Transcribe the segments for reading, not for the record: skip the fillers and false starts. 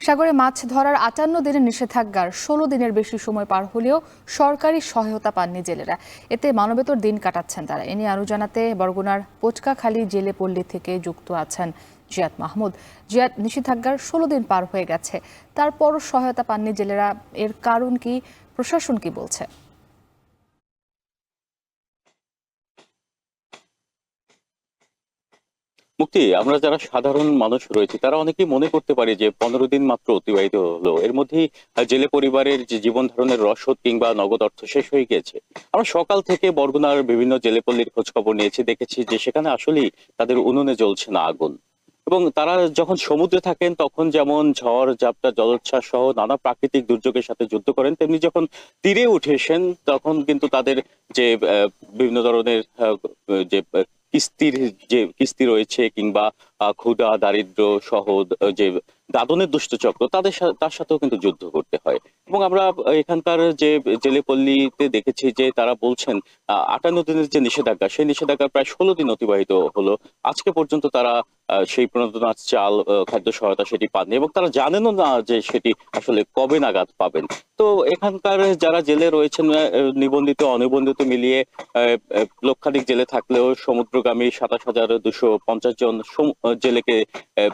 সাগরে মাছ ধরার ৫৮ দিনের নিষেধাজ্ঞার ১৬ দিনের বেশি সময় পার হলেও সরকারি সহায়তা পাননি জেলেরা। এতে মানবেতর দিন কাটাচ্ছেন তারা। এ নিয়ে আরও জানাতে বরগুনার পটকাখালী জেলে পল্লী থেকে যুক্ত আছেন জিয়াদ মাহমুদ। জিয়াদ, নিষেধাজ্ঞার ১৬ দিন পার হয়ে গেছে, তারপরও সহায়তা পাননি জেলেরা। এর কারণ কি, প্রশাসন কি বলছে? মুক্তি, আমরা যারা সাধারণ মানুষ রয়েছে তারা অনেকেই মনে করতে পারি যে ১৫ দিন মাত্র অতিবাহিত হলো, এর মধ্যেই জেলে পরিবারের যে জীবন ধারণের রসদ কিংবা নগদ অর্থ শেষ হয়ে গিয়েছে। আমরা সকাল থেকে বরগুনার বিভিন্ন জেলেপল্লীর খোঁজ খবর নিয়েছি, দেখেছি যে সেখানে আসলেই তাদের উনুনে জ্বলছে না আগুন। এবং তারা যখন সমুদ্রে থাকেন তখন যেমন ঝড় ঝাপটা জলোচ্ছ্বাস সহ নানা প্রাকৃতিক দুর্যোগের সাথে যুদ্ধ করেন, তেমনি যখন তীরে উঠে এসেন তখন কিন্তু তাদের যে বিভিন্ন ধরনের যে কিস্তির যে কিস্তি রয়েছে কিংবা ক্ষুধা দারিদ্র সহ যে দাদনের দুষ্টচক্র তার সাথেও কিন্তু যুদ্ধ করতে হয়। এবং আমরা এখানকার যে জেলেপল্লীতে দেখেছি যে তারা বলছেন ৫৮ দিনের যে নিষেধাজ্ঞা, সেই নিষেধাজ্ঞা প্রায় ১৬ দিন অতিবাহিত হলো। আজকে পর্যন্ত তারা সেই প্রণোদনা চাল খাদ্য সহায়তা সেটি পাননি এবং তারা জানেনও না যে সেটি আসলে কবে নাগাদ পাবেন। তো এখানকার যারা জেলে রয়েছেন, নিবন্ধিত অনিবন্ধিত মিলিয়ে লক্ষাধিক জেলে থাকলেও সমুদ্রগামী ২৭,২৫০ জন জেলেকে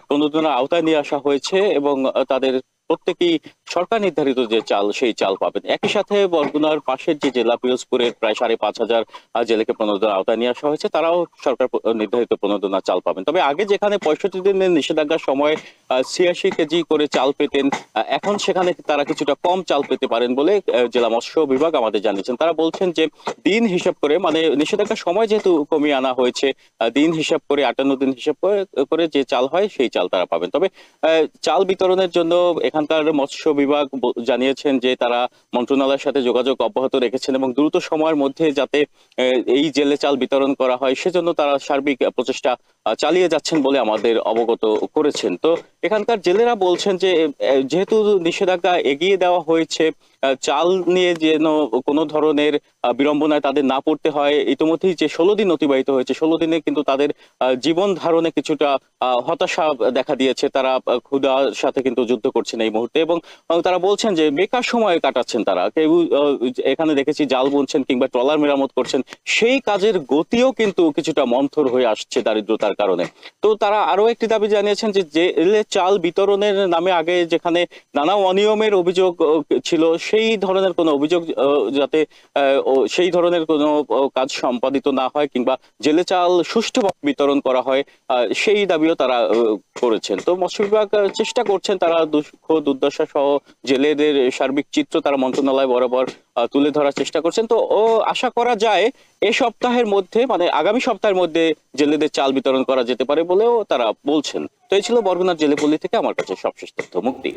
প্রণোদনার আওতায় নিয়ে আসা হয়েছে এবং তাদের প্রত্যেকেই সরকার নির্ধারিত যে চাল সেই চাল পাবেন। একই সাথে বরগুনার পাশের যে জেলা পিরোজপুরের প্রায় ৫,৫০০ জেলেকে প্রণোদনার আওতায় নিয়ে আসা হয়েছে, তারাও সরকার নির্ধারিত প্রণোদনার চাল পাবেন। তবে আগে যেখানে ৬৫ দিনের নিষেধাজ্ঞার সময় ৮৬ কেজি করে চাল পেতেন, এখন সেখানে তারা কিছুটা কম চাল পেতে পারেন বলে জেলা মৎস্য বিভাগ আমাদের জানিয়েছেন। তারা বলছেন যে দিন হিসাব করে, মানে নিষেধাজ্ঞার সময় যেহেতু কমিয়ে আনা হয়েছে, দিন হিসাব করে ৫৮ দিন হিসাব করে যে চাল হয় সেই চাল তারা পাবেন। তবে চাল বিতরণের জন্য এখানকার মৎস্য বিভাগ জানিয়েছেন যে তারা মন্ত্রণালয়ের সাথে যোগাযোগ অব্যাহত রেখেছেন এবং দ্রুত সময়ের মধ্যে যাতে এই জেলে চাল বিতরণ করা হয় সেজন্য তারা সার্বিক প্রচেষ্টা চালিয়ে যাচ্ছেন বলে আমাদের অবগত করেছেন। তো এখানকার জেলেরা বলছেন যে যেহেতু নিষেধাজ্ঞা এগিয়ে দেওয়া হয়েছে, চাল নিয়ে যেন কোনো ধরনের বিড়ম্বনায় তাদের না পড়তে হয়। ইতিমধ্যেই যে ১৬ দিন অতিবাহিত হয়েছে, ১৬ দিনে কিন্তু তাদের জীবন ধারণে কিছুটা হতাশা দেখা দিয়েছে। তারা ক্ষুধার সাথে কিন্তু যুদ্ধ করছেন এই মুহূর্তে এবং তারা বলছেন যে বেকার সময় কাটাচ্ছেন তারা। কেউ এখানে দেখেছি জাল বুনছেন কিংবা ট্রলার মেরামত করছেন, সেই কাজের গতিও কিন্তু কিছুটা মন্থর হয়ে আসছে দারিদ্রতার কারণে। তো তারা আরো একটি দাবি জানিয়েছেন যে জেলে চাল বিতরণের নামে আগে যেখানে নানা অনিয়মের অভিযোগ ছিল, সেই ধরনের কোনো অভিযোগ যাতে সেই ধরনের কোনো কাজ সম্পাদিত না হয় কিংবা জেলে চাল সুষ্ঠুভাবে বিতরণ করা হয়, সেই দাবিও তারা করেছেন। তো মৎস্য বিভাগ চেষ্টা করছেন, তারা দুঃখ দুর্দশা সহ জেলেদের সার্বিক চিত্র তারা মন্ত্রণালয় বরাবর তুলে ধরার চেষ্টা করছেন। তো আশা করা যায় এ সপ্তাহের মধ্যে, মানে আগামী সপ্তাহের মধ্যে জেলেদের চাল বিতরণ করা যেতে পারে বলেও তারা বলছেন। তো এই ছিল বরগুনার জেলেপল্লী থেকে আমার কাছে সবশেষ তথ্য। মুক্তি।